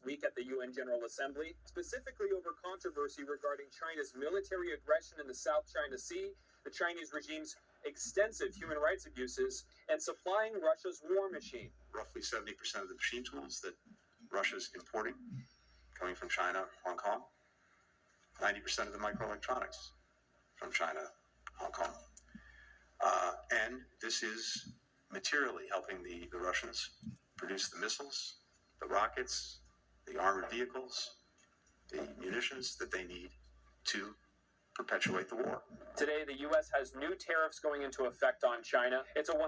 week at the UN General Assembly, specifically over controversy regarding China's military aggression in the South China Sea, the Chinese regime's extensive human rights abuses, and supplying Russia's war machine. Roughly 70% of the machine tools that Russia's importing coming from China, Hong Kong, 90% of the microelectronics from China, Hong Kong. And this is materially helping the Russians produce the missiles, the rockets, the armored vehicles, the munitions that they need to perpetuate the war. Today, the U.S. has new tariffs going into effect on China. It's a 100%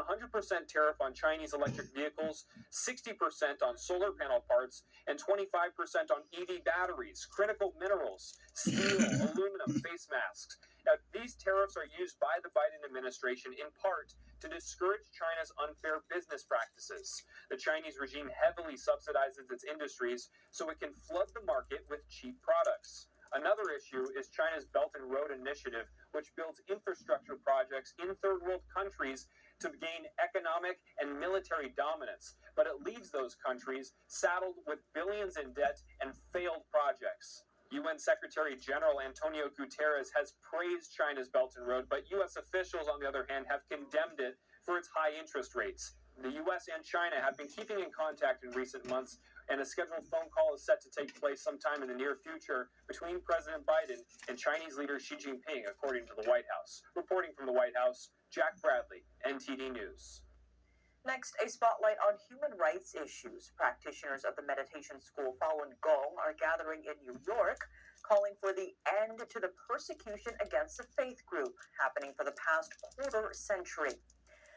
tariff on Chinese electric vehicles, 60% on solar panel parts, and 25% on EV batteries, critical minerals, steel, aluminum, face masks. Now, these tariffs are used by the Biden administration in part to discourage China's unfair business practices. The Chinese regime heavily subsidizes its industries so it can flood the market with cheap products. Another issue is China's Belt and Road Initiative, which builds infrastructure projects in third world countries to gain economic and military dominance. But it leaves those countries saddled with billions in debt and failed projects. UN Secretary General Antonio Guterres has praised China's Belt and Road, but U.S. officials, on the other hand, have condemned it for its high interest rates. The U.S. and China have been keeping in contact in recent months, and a scheduled phone call is set to take place sometime in the near future between President Biden and Chinese leader Xi Jinping, according to the White House. Reporting from the White House, Jack Bradley, NTD News. Next, a spotlight on human rights issues. Practitioners of the meditation school Falun Gong are gathering in New York, calling for the end to the persecution against the faith group, happening for the past quarter century.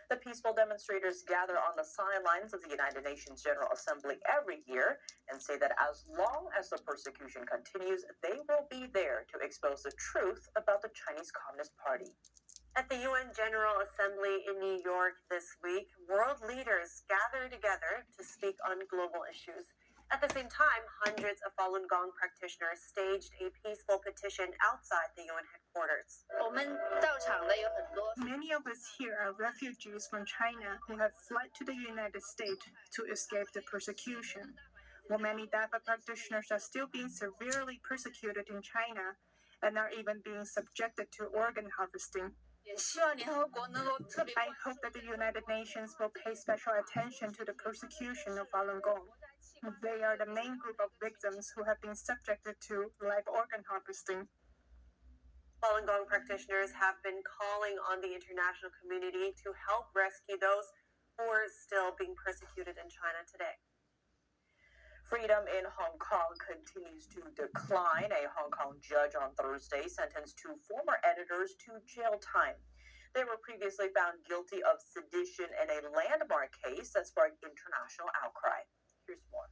The peaceful demonstrators gather on the sidelines of the United Nations General Assembly every year and say that as long as the persecution continues, they will be there to expose the truth about the Chinese Communist Party. At the UN General Assembly in New York this week, world leaders gather together to speak on global issues. At the same time, hundreds of Falun Gong practitioners staged a peaceful petition outside the UN headquarters. Many of us here are refugees from China who have fled to the United States to escape the persecution. While many DAPA practitioners are still being severely persecuted in China and are even being subjected to organ harvesting, I hope that the United Nations will pay special attention to the persecution of Falun Gong. They are the main group of victims who have been subjected to live organ harvesting. Falun Gong practitioners have been calling on the international community to help rescue those who are still being persecuted in China today. Freedom in Hong Kong continues to decline. A Hong Kong judge on Thursday sentenced two former editors to jail time. They were previously found guilty of sedition in a landmark case that sparked international outcry. Here's more.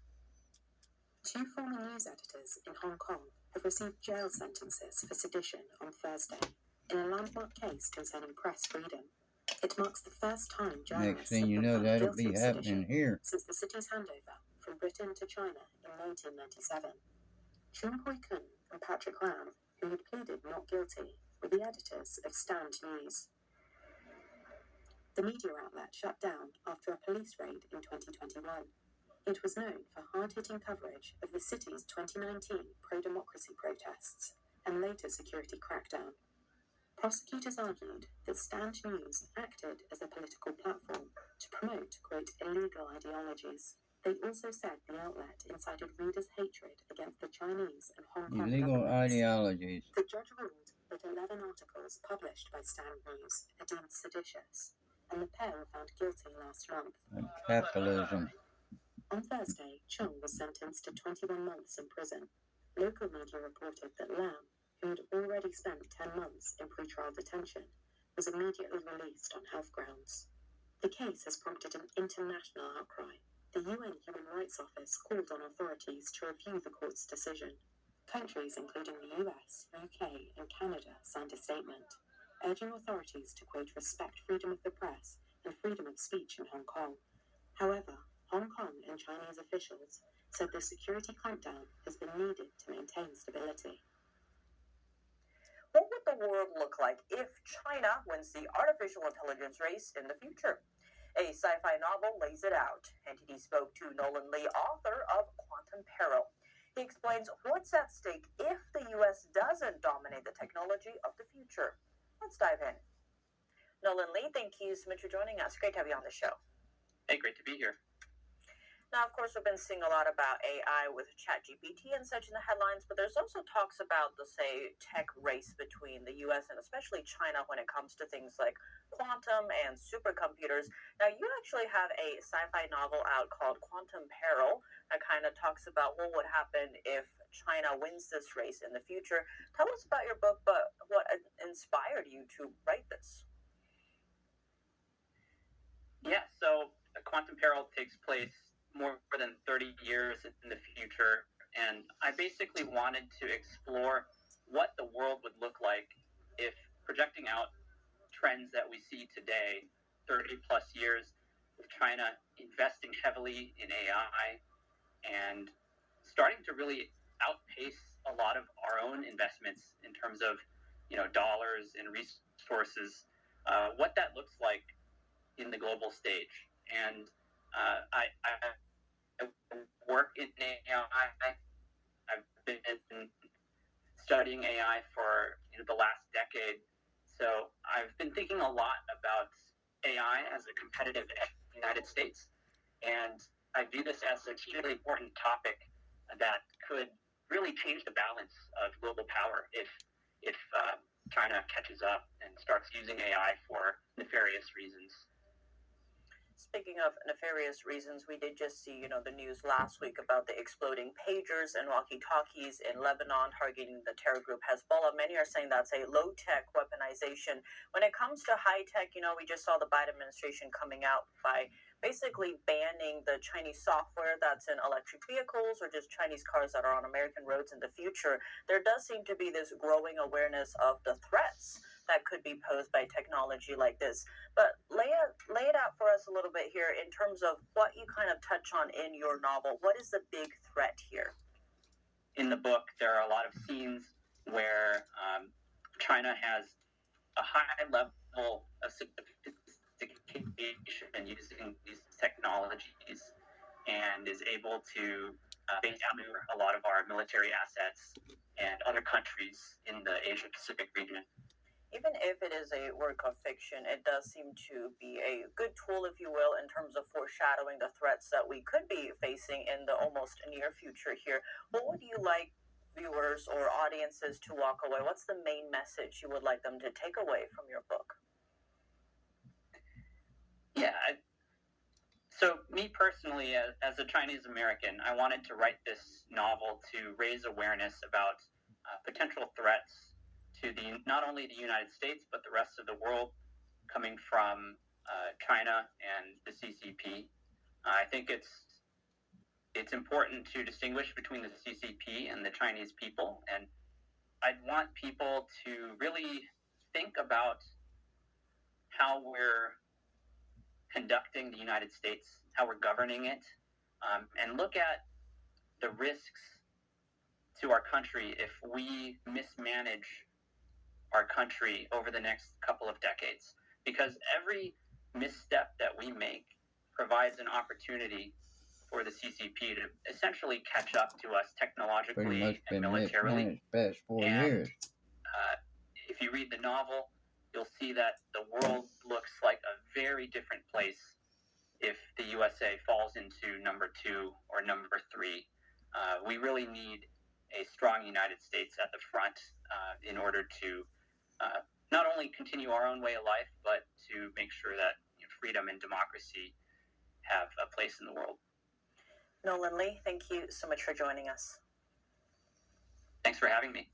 Two former news editors in Hong Kong have received jail sentences for sedition on Thursday in a landmark case concerning press freedom. It marks the first time journalists have been found guilty of sedition here since the city's handover from Britain to China in 1997. Chung Hui-kun and Patrick Lam, who had pleaded not guilty, were the editors of Stand News. The media outlet shut down after a police raid in 2021. It was known for hard-hitting coverage of the city's 2019 pro-democracy protests and later security crackdown. Prosecutors argued that Stand News acted as a political platform to promote, quote, illegal ideologies. They also said the outlet incited readers' hatred against the Chinese and Hong Kong illegal ideologies. The judge ruled that 11 articles published by Stand News are deemed seditious, and the pair were found guilty last month. Capitalism. On Thursday, Chung was sentenced to 21 months in prison. Local media reported that Lam, who had already spent 10 months in pretrial detention, was immediately released on health grounds. The case has prompted an international outcry. The UN Human Rights Office called on authorities to review the court's decision. Countries including the US, UK, and Canada signed a statement, urging authorities to, quote, respect freedom of the press and freedom of speech in Hong Kong. However, Hong Kong and Chinese officials said the security clampdown has been needed to maintain stability. What would the world look like if China wins the artificial intelligence race in the future? A sci-fi novel lays it out. NTD spoke to Nolan Lee, author of Quantum Peril. He explains what's at stake if the U.S. doesn't dominate the technology of the future. Let's dive in. Nolan Lee, thank you so much for joining us. Great to have you on the show. Hey, great to be here. Now, of course, we've been seeing a lot about AI with ChatGPT and such in the headlines, but there's also talks about the, say, tech race between the U.S. and especially China when it comes to things like quantum and supercomputers. Now, you actually have a sci-fi novel out called Quantum Peril that kind of talks about what would happen if China wins this race in the future. Tell us about your book, but what inspired you to write this? Yeah, so Quantum Peril takes place more than 30 years in the future, and I basically wanted to explore what the world would look like if projecting out trends that we see today, 30 plus years with China investing heavily in AI and starting to really outpace a lot of our own investments in terms of, dollars and resources, what that looks like in the global stage. And I work in AI. I've been studying AI for the last decade. So I've been thinking a lot about AI as a competitive edge in the United States. And I view this as a hugely important topic that could really change the balance of global power if China catches up and starts using AI for nefarious reasons. Speaking of nefarious reasons, we did just see, the news last week about the exploding pagers and walkie-talkies in Lebanon targeting the terror group Hezbollah. Many are saying that's a low-tech weaponization. When it comes to high-tech, we just saw the Biden administration coming out by basically banning the Chinese software that's in electric vehicles or just Chinese cars that are on American roads in the future. There does seem to be this growing awareness of the threats that could be posed by technology like this. But lay it out for us a little bit here in terms of what you kind of touch on in your novel. What is the big threat here? In the book, there are a lot of scenes where China has a high level of sophistication using these technologies and is able to outmaneuver a lot of our military assets and other countries in the Asia Pacific region. Even if it is a work of fiction, it does seem to be a good tool, if you will, in terms of foreshadowing the threats that we could be facing in the almost near future here. What would you like viewers or audiences to walk away? What's the main message you would like them to take away from your book? Yeah, so me personally, as a Chinese American, I wanted to write this novel to raise awareness about potential threats to not only the United States, but the rest of the world coming from China and the CCP. I think it's important to distinguish between the CCP and the Chinese people. And I'd want people to really think about how we're conducting the United States, how we're governing it, and look at the risks to our country if we mismanage our country over the next couple of decades. Because every misstep that we make provides an opportunity for the CCP to essentially catch up to us technologically and militarily. Past 4 years. If you read the novel, you'll see that the world looks like a very different place if the USA falls into number 2 or number 3. We really need a strong United States at the front in order to not only continue our own way of life, but to make sure that freedom and democracy have a place in the world. Nolan Lee, thank you so much for joining us. Thanks for having me.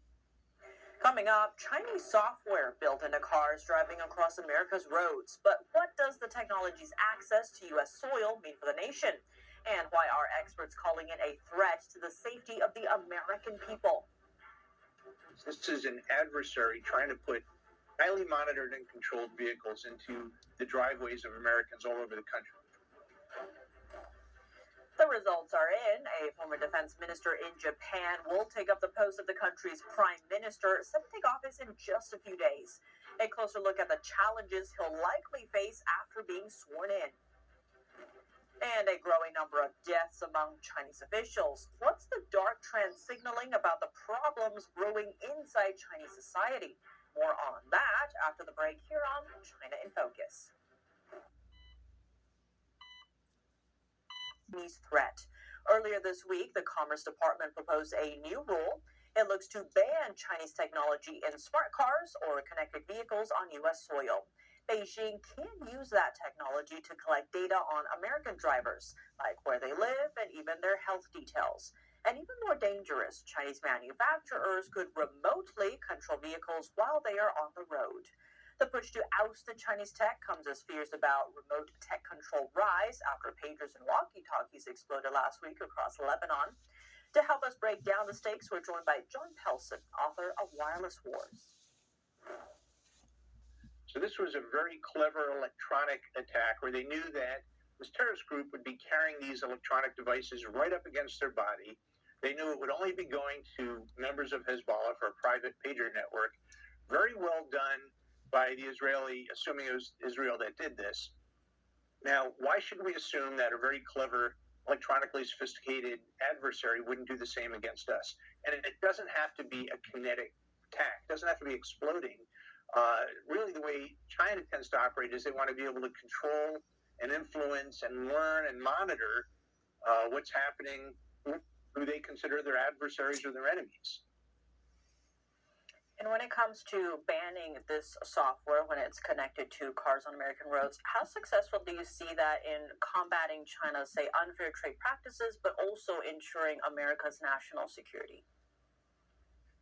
Coming up, Chinese software built into cars driving across America's roads. But what does the technology's access to U.S. soil mean for the nation? And why are experts calling it a threat to the safety of the American people? This is an adversary trying to put highly monitored and controlled vehicles into the driveways of Americans all over the country. The results are in. A former defense minister in Japan will take up the post of the country's prime minister, set to take office in just a few days. A closer look at the challenges he'll likely face after being sworn in. And a growing number of deaths among Chinese officials. What's the dark trend signaling about the problems brewing inside Chinese society. More on that after the break here on China in Focus. Chinese threat. Earlier this week, the Commerce Department proposed a new rule. It looks to ban Chinese technology in smart cars or connected vehicles on U.S. soil. Beijing can use that technology to collect data on American drivers, like where they live and even their health details. And even more dangerous, Chinese manufacturers could remotely control vehicles while they are on the road. The push to oust the Chinese tech comes as fears about remote tech control rise after pagers and walkie-talkies exploded last week across Lebanon. To help us break down the stakes, we're joined by John Pelson, author of Wireless Wars. So this was a very clever electronic attack where they knew that this terrorist group would be carrying these electronic devices right up against their body. They knew it would only be going to members of Hezbollah for a private pager network. Very well done by the Israeli, assuming it was Israel that did this. Now, why should we assume that a very clever, electronically sophisticated adversary wouldn't do the same against us? And it doesn't have to be a kinetic attack. It doesn't have to be exploding. Really, the way China tends to operate is they want to be able to control and influence and learn and monitor what's happening, who they consider their adversaries or their enemies. And when it comes to banning this software when it's connected to cars on American roads, how successful do you see that in combating China's, say, unfair trade practices, but also ensuring America's national security?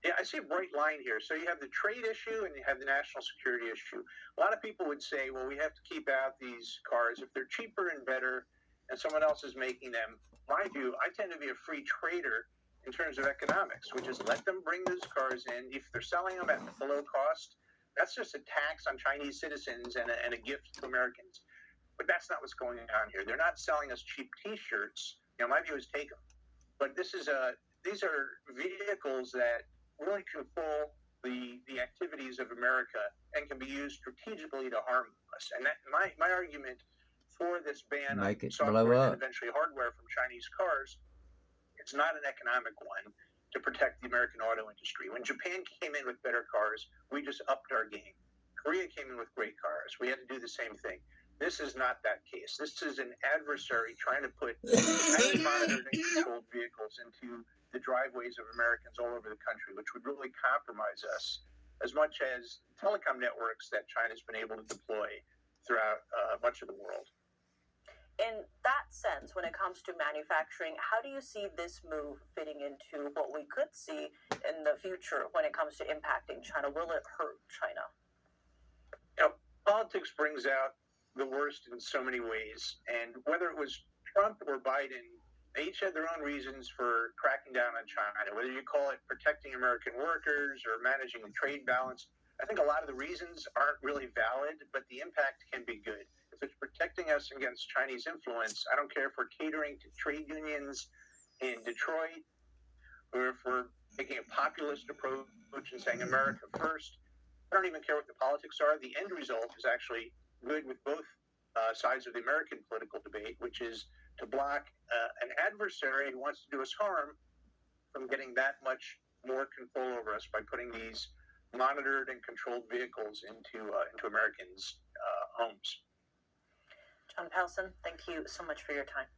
Yeah, I see a bright line here. So you have the trade issue and you have the national security issue. A lot of people would say, well, we have to keep out these cars if they're cheaper and better and someone else is making them. My view, I tend to be a free trader in terms of economics, which is let them bring those cars in. If they're selling them at below cost, that's just a tax on Chinese citizens and a gift to Americans. But that's not what's going on here. They're not selling us cheap T-shirts. My view is take them. But these are vehicles that really control the activities of America and can be used strategically to harm us. And that my argument for this ban on software and eventually hardware from Chinese cars, it's not an economic one to protect the American auto industry. When Japan came in with better cars, we just upped our game. Korea came in with great cars. We had to do the same thing. This is not that case. This is an adversary trying to put highly monitored and controlled vehicles into the driveways of Americans all over the country, which would really compromise us as much as telecom networks that China's been able to deploy throughout much of the world. In that sense, when it comes to manufacturing, how do you see this move fitting into what we could see in the future when it comes to impacting China? Will it hurt China? Politics brings out the worst in so many ways, and whether it was Trump or Biden, they each had their own reasons for cracking down on China, whether you call it protecting American workers or managing the trade balance. I think a lot of the reasons aren't really valid, but the impact can be good. If it's protecting us against Chinese influence, I don't care if we're catering to trade unions in Detroit or if we're taking a populist approach and saying America first. I don't even care what the politics are. The end result is actually good with both sides of the American political debate, which is to block an adversary who wants to do us harm from getting that much more control over us by putting these monitored and controlled vehicles into Americans' homes. John Pelson, thank you so much for your time.